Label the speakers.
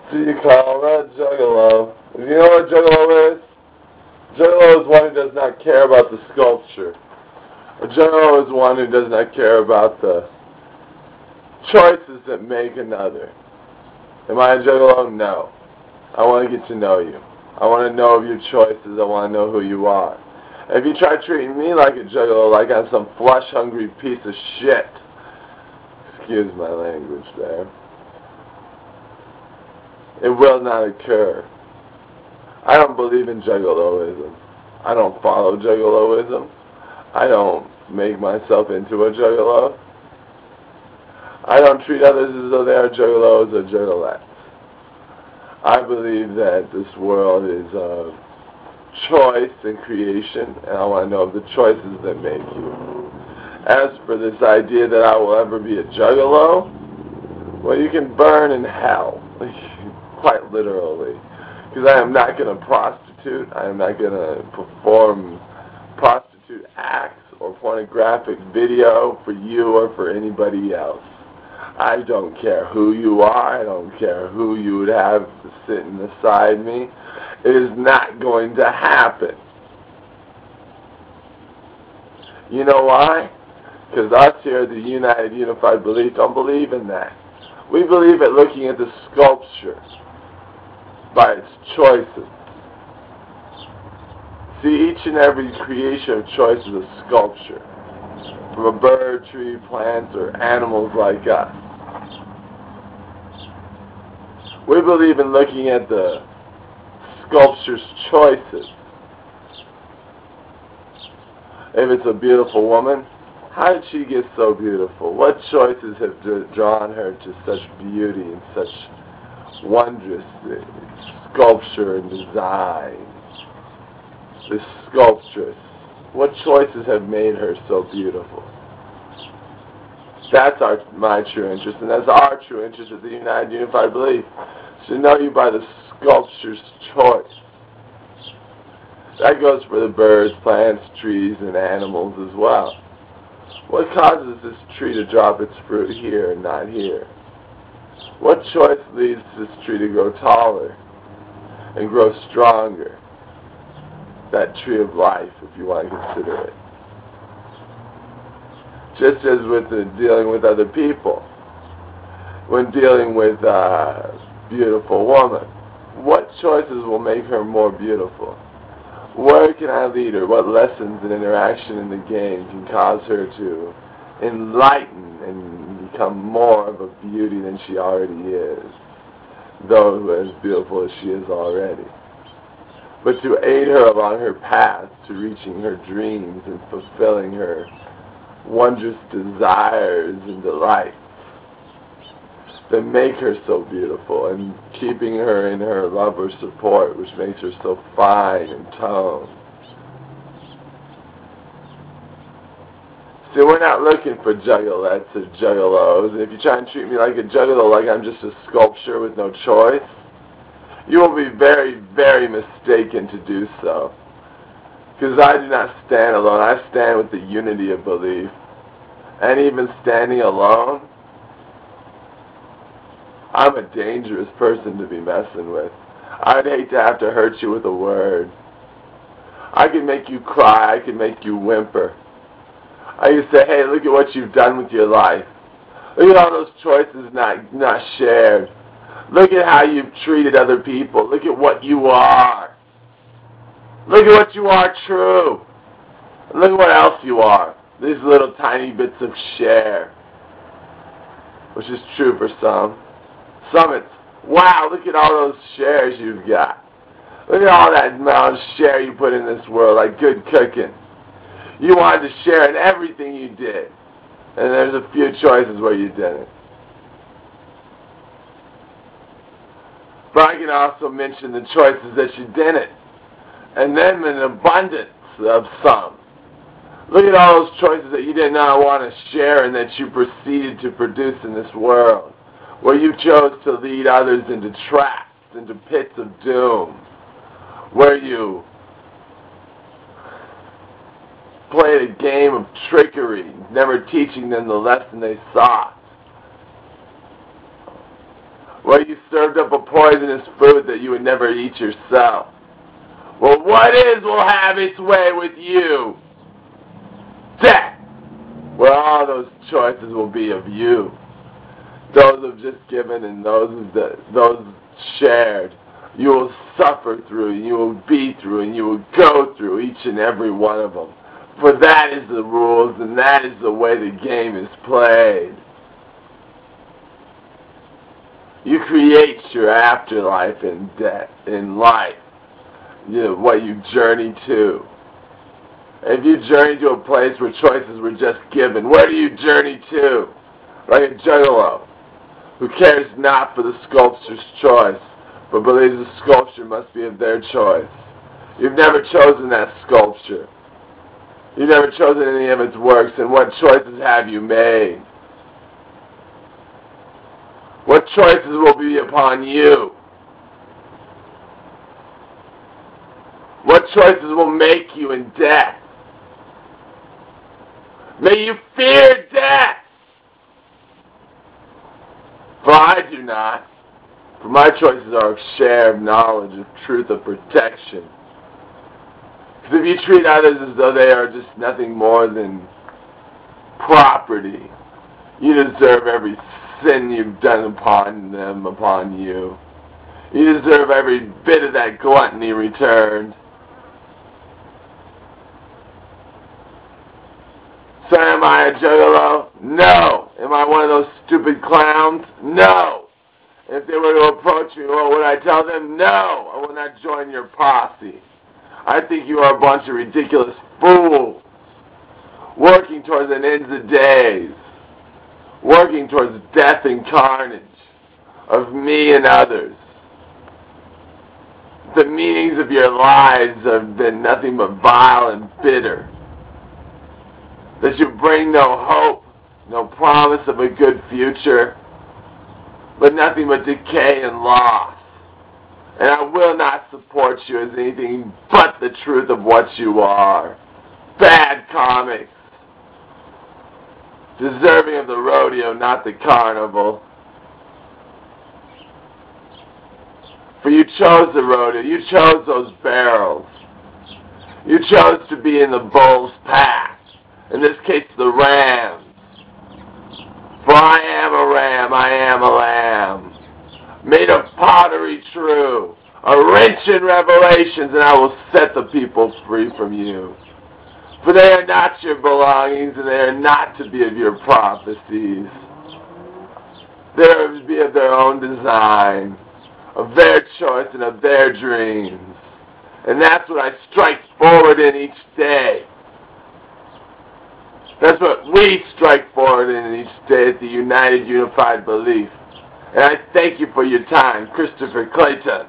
Speaker 1: So you call that Juggalo. You know what Juggalo is? Juggalo is one who does not care about the sculpture. A Juggalo is one who does not care about the choices that make another. Am I a Juggalo? No. I want to get to know you. I want to know of your choices. I want to know who you are. If you try treating me like a Juggalo, like I'm some flesh-hungry piece of shit, excuse my language there, it will not occur. I don't believe in Juggaloism. I don't follow Juggaloism. I don't make myself into a Juggalo. I don't treat others as though they are Juggalos or Juggalettes. I believe that this world is of choice and creation, and I want to know of the choices that make you. As for this idea that I will ever be a Juggalo, well, you can burn in hell, quite literally, because I am not going to prostitute, I am not going to perform prostitute acts or pornographic video for you or for anybody else. I don't care who you are. I don't care who you would have sitting beside me. It is not going to happen. You know why? Because us here at the United Unified Belief don't believe in that. We believe at looking at the sculpture by its choices. See, each and every creation of choice is a sculpture. From a bird, tree, plants, or animals like us. We believe in looking at the sculpture's choices. If it's a beautiful woman, how did she get so beautiful? What choices have drawn her to such beauty and such wondrous sculpture and design? This sculptress. What choices have made her so beautiful? That's my true interest, and that's our true interest at the United Unified Belief. To know you by the sculpture's choice. That goes for the birds, plants, trees, and animals as well. What causes this tree to drop its fruit here and not here? What choice leads this tree to grow taller and grow stronger? That tree of life, if you want to consider it. Just as with dealing with other people, when dealing with a beautiful woman, what choices will make her more beautiful? Where can I lead her? What lessons and interaction in the game can cause her to enlighten and become more of a beauty than she already is, though as beautiful as she is already? But to aid her along her path to reaching her dreams and fulfilling her wondrous desires and delights that make her so beautiful, and keeping her in her love or support, which makes her so fine and toned. See, we're not looking for juggalettes or juggalos, and if you try and treat me like a juggalo, like I'm just a sculpture with no choice, you will be very, very mistaken to do so. Because I do not stand alone. I stand with the unity of belief. And even standing alone, I'm a dangerous person to be messing with. I'd hate to have to hurt you with a word. I could make you cry. I could make you whimper. I could say, hey, look at what you've done with your life. Look at all those choices not shared. Look at how you've treated other people. Look at what you are. Look at what you are true. And look at what else you are. These little tiny bits of share. Which is true for some. Some it's, wow, look at all those shares you've got. Look at all that amount of share you put in this world, like good cooking. You wanted to share in everything you did. And there's a few choices where you didn't. But I can also mention the choices that you didn't. And then an abundance of some. Look at all those choices that you did not want to share and that you proceeded to produce in this world. Where you chose to lead others into traps, into pits of doom. Where you played a game of trickery, never teaching them the lesson they sought. Well, you served up a poisonous food that you would never eat yourself. Well, what is will have its way with you? Death! Well, all those choices will be of you. Those of just given and those shared. You will suffer through, and you will be through, and you will go through each and every one of them. For that is the rules, and that is the way the game is played. You create your afterlife in death, in life. You know, what you journey to. If you journey to a place where choices were just given, where do you journey to? Like a juggalo, who cares not for the sculptor's choice, but believes the sculpture must be of their choice. You've never chosen that sculpture. You've never chosen any of its works, and what choices have you made? What choices will be upon you? What choices will make you in death? May you fear death! For I do not. For my choices are of share, of knowledge, of truth, of protection. Because if you treat others as though they are just nothing more than property, you deserve every sin you've done upon them, upon you. You deserve every bit of that gluttony returned. So am I a juggalo? No. Am I one of those stupid clowns? No. If they were to approach me, what would I tell them? No. I will not join your posse. I think you are a bunch of ridiculous fools, working towards an end of days, working towards death and carnage of me and others. The meanings of your lives have been nothing but vile and bitter. That you bring no hope, no promise of a good future, but nothing but decay and loss. And I will not support you as anything but the truth of what you are. Bad comics. Deserving of the rodeo, not the carnival. For you chose the rodeo. You chose those barrels. You chose to be in the bull's path. In this case, the rams. For I am a ram, I am a lamb. Made of pottery true. A wrench in revelations, and I will set the people free from you. For they are not your belongings, and they are not to be of your prophecies. They are to be of their own design, of their choice, and of their dreams. And that's what I strike forward in each day. That's what we strike forward in each day at the United Unified Belief. And I thank you for your time, Christopher Clayton.